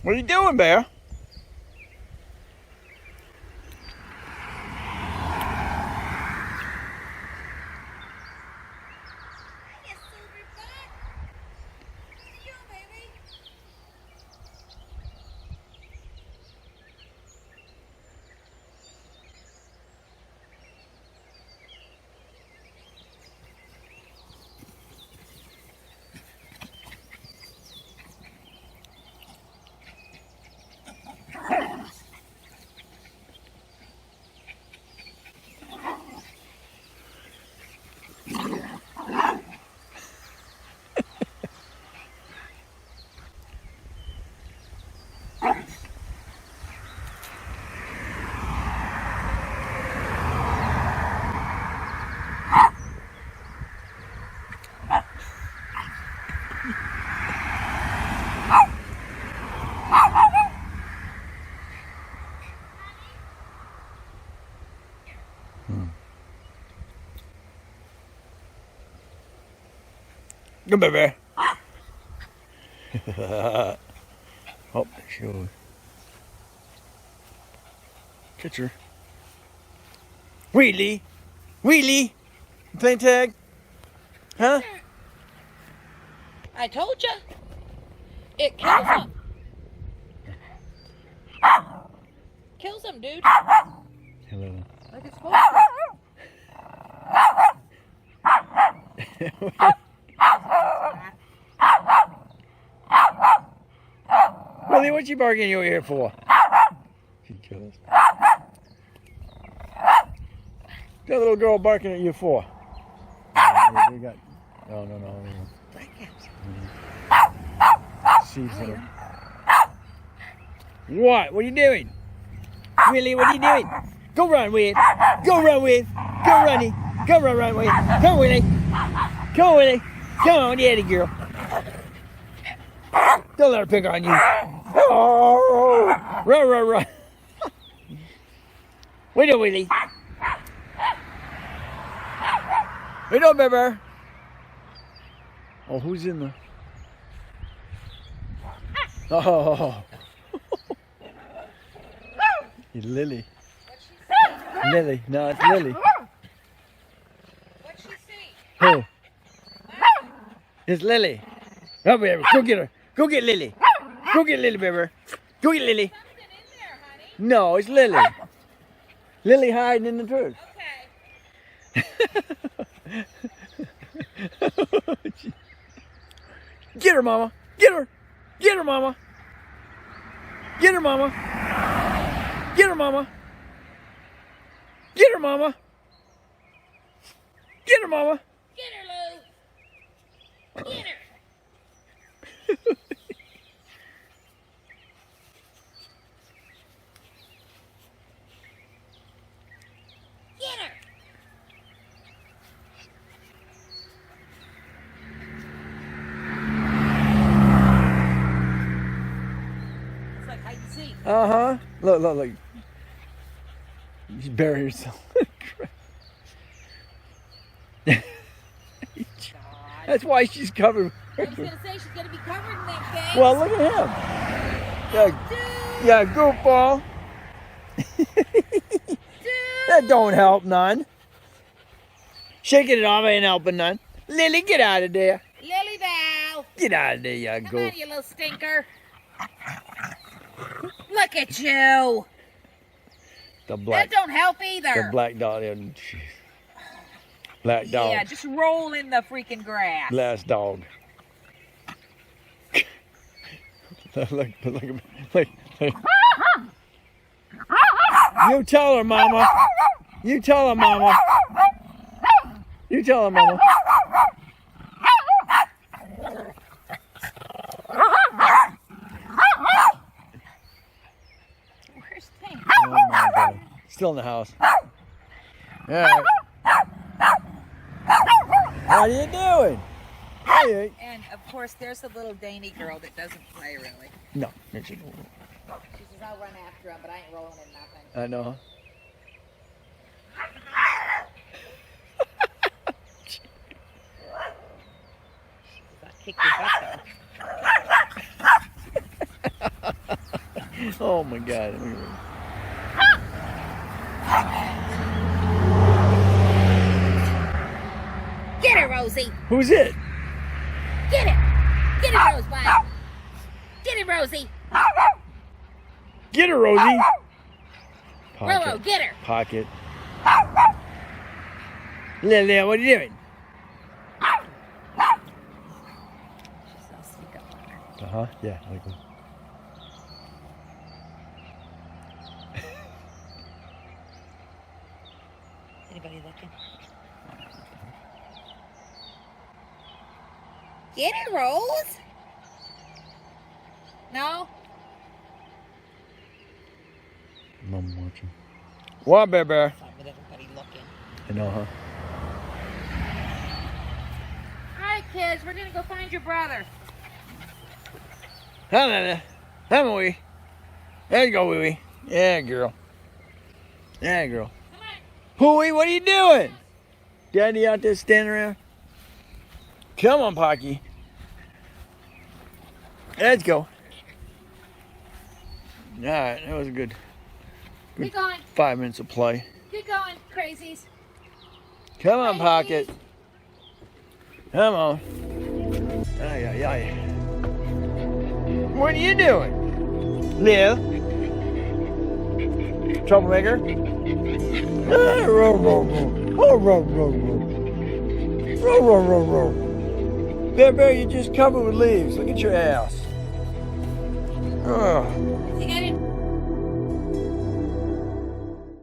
What are you doing, Bear? Come here, Bear. Oh, sure. Catch her. Wheelie. Wheelie. Playing tag? Huh? I told you. It kills them. Kills them, dude. Hello. Like it's supposed to. Willie, what you barking in your ear for? She'd kill us. What's that little girl barking at you for? Oh, no. Seeds in her. What? What are you doing? Willie, what are you doing? Go run, Willie. Go run, Willie. Go, Runny. Go run, Willie. Come, Willie. Come, Willie. Come on, daddy girl. Don't let her pick on you. Oh, run. Wait a Willie. Wait a baby. Oh, who's in the... Oh. It's Lily. Lily. No, it's Lily. What'd she say? Who? It's Lily. Oh, baby. Go get her. Go get Lily. Go get Lily, baby. Go get Lily. Something in there, honey. No, it's Lily. Lily hiding in the dirt. Okay. Get her, Mama. Get her. Get her, Mama. Get her, Mama. Get her, Mama. Get her, Mama. Get her, Mama. Get her, Lou. Get her. Get her. It's like hide and seek. Uh-huh. Look. You bury yourself. That's why she's covered. I was going to say she's going to be covered in that thing. Well, look at him. Yeah, goofball. That don't help none. Shaking it off ain't helping none. Lily, get out of there. Lily Val. Get out of there, you Come goof. on, you little stinker. Look at you. The black, That don't help either. the black dog. Black dog. Yeah, just roll in the freaking grass. Last dog. look. You tell her, Mama. You tell her, Mama. You tell her, Mama. Where's Tank? Oh my God. Still in the house. All right. What are you doing? Hey. And of course, there's the little dainty girl that doesn't play really. No. She She says, I'll run after him, but I ain't rolling in nothing. I know. I'll kick your butt though. Oh my God. Get it, Rosie. Who's it? Get it. Get it, Rosebud. Get it, Rosie. Get her, Rosie. Rolo, get her. Pocket. Lil, what are you doing? Uh-huh, yeah. Like Anybody looking? Get it, Rose. No? Mom watching. What, baby? Fine with everybody looking. I know, huh? All right, kids, we're gonna go find your brother. Come on, wee. There you go, wee. Yeah, girl. Yeah, girl. Come on. Hooey, what are you doing? Daddy out there standing around? Come on, Pocky. Let's go. All right, that was a good Keep going. 5 minutes of play. Keep going, crazies. Come on, Crazies. Pocket. Come on. Ay, ay, ay. What are you doing? Liv? Troublemaker? Ah, row, row, row. Oh, row, row, row. Row, row, row, row. Bear, you're just covered with leaves. Look at your ass. Oh. You got it.